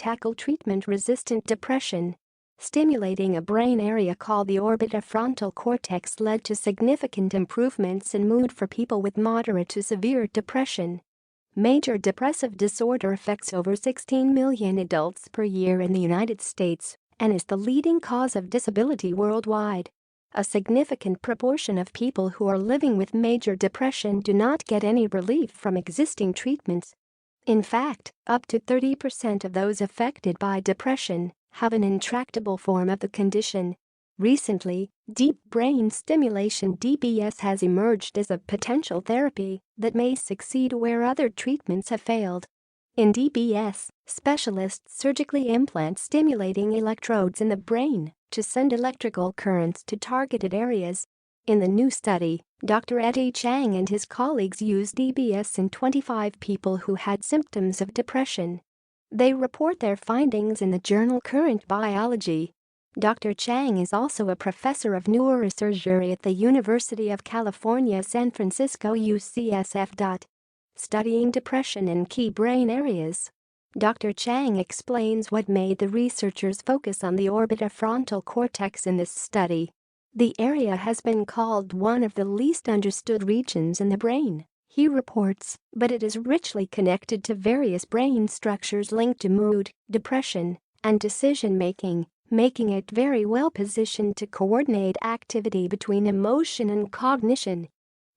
tackle treatment-resistant depression. Stimulating a brain area called the orbitofrontal cortex led to significant improvements in mood for people with moderate to severe depression. Major depressive disorder affects over 16 million adults per year in the United States and is the leading cause of disability worldwide. A significant proportion of people who are living with major depression do not get any relief from existing treatments. In fact, up to 30% of those affected by depression have an intractable form of the condition. Recently, deep brain stimulation (DBS) has emerged as a potential therapy that may succeed where other treatments have failed. In DBS, specialists surgically implant stimulating electrodes in the brain to send electrical currents to targeted areas. In the new study, Dr. Eddie Chang and his colleagues used DBS in 25 people who had symptoms of depression. They report their findings in the journal Current Biology. Dr. Chang is also a professor of neurosurgery at the University of California, San Francisco UCSF. Studying depression in key brain areas. Dr. Chang explains what made the researchers focus on the orbitofrontal cortex in this study. The area has been called one of the least understood regions in the brain, he reports, but it is richly connected to various brain structures linked to mood, depression, and decision-making, making it very well positioned to coordinate activity between emotion and cognition.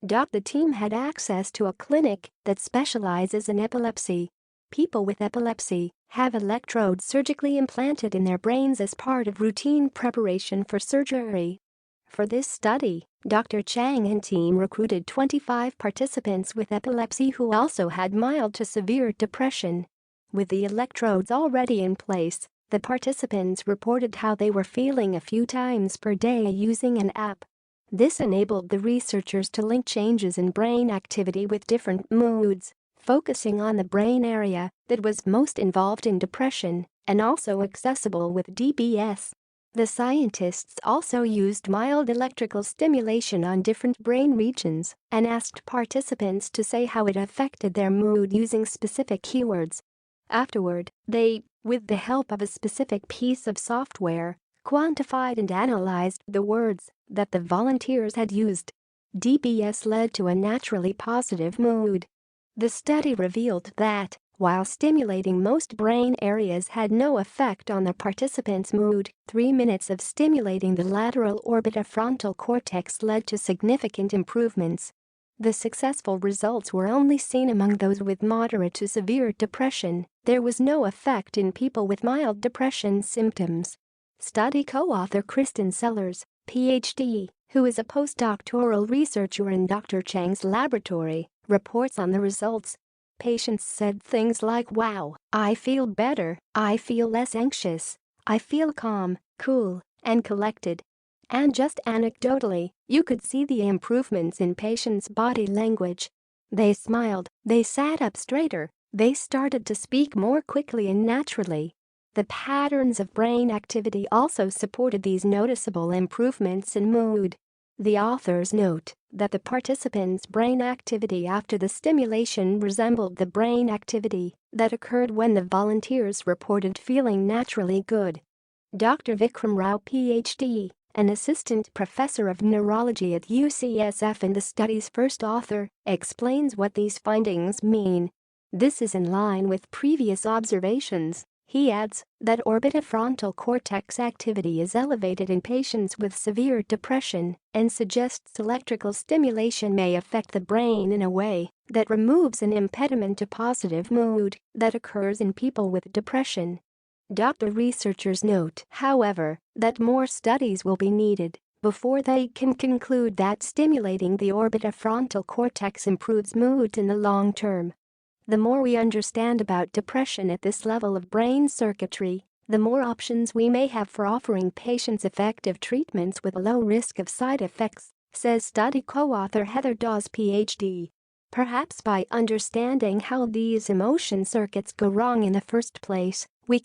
The team had access to a clinic that specializes in epilepsy. People with epilepsy have electrodes surgically implanted in their brains as part of routine preparation for surgery. For this study, Dr. Chang and team recruited 25 participants with epilepsy who also had mild to severe depression. With the electrodes already in place, the participants reported how they were feeling a few times per day using an app. This enabled the researchers to link changes in brain activity with different moods, focusing on the brain area that was most involved in depression and also accessible with DBS. The scientists also used mild electrical stimulation on different brain regions and asked participants to say how it affected their mood using specific keywords. Afterward, they, with the help of a specific piece of software, quantified and analyzed the words that the volunteers had used. DBS led to a naturally positive mood. The study revealed that, while stimulating most brain areas had no effect on the participants' mood, 3 minutes of stimulating the lateral orbitofrontal cortex led to significant improvements. The successful results were only seen among those with moderate to severe depression. There was no effect in people with mild depression symptoms. Study co-author Kristen Sellers, Ph.D., who is a postdoctoral researcher in Dr. Chang's laboratory, reports on the results. Patients said things like, "Wow, I feel better, I feel less anxious, I feel calm, cool, and collected." And just anecdotally, you could see the improvements in patients' body language. They smiled, they sat up straighter, they started to speak more quickly and naturally. The patterns of brain activity also supported these noticeable improvements in mood. The authors note that the participants' brain activity after the stimulation resembled the brain activity that occurred when the volunteers reported feeling naturally good. Dr. Vikram Rao, Ph.D., an assistant professor of neurology at UCSF and the study's first author, explains what these findings mean. This is in line with previous observations. He adds that orbitofrontal cortex activity is elevated in patients with severe depression and suggests electrical stimulation may affect the brain in a way that removes an impediment to positive mood that occurs in people with depression. The researchers note, however, that more studies will be needed before they can conclude that stimulating the orbitofrontal cortex improves mood in the long term. The more we understand about depression at this level of brain circuitry, the more options we may have for offering patients effective treatments with a low risk of side effects, says study co-author Heather Dawes, Ph.D. Perhaps by understanding how these emotion circuits go wrong in the first place, we can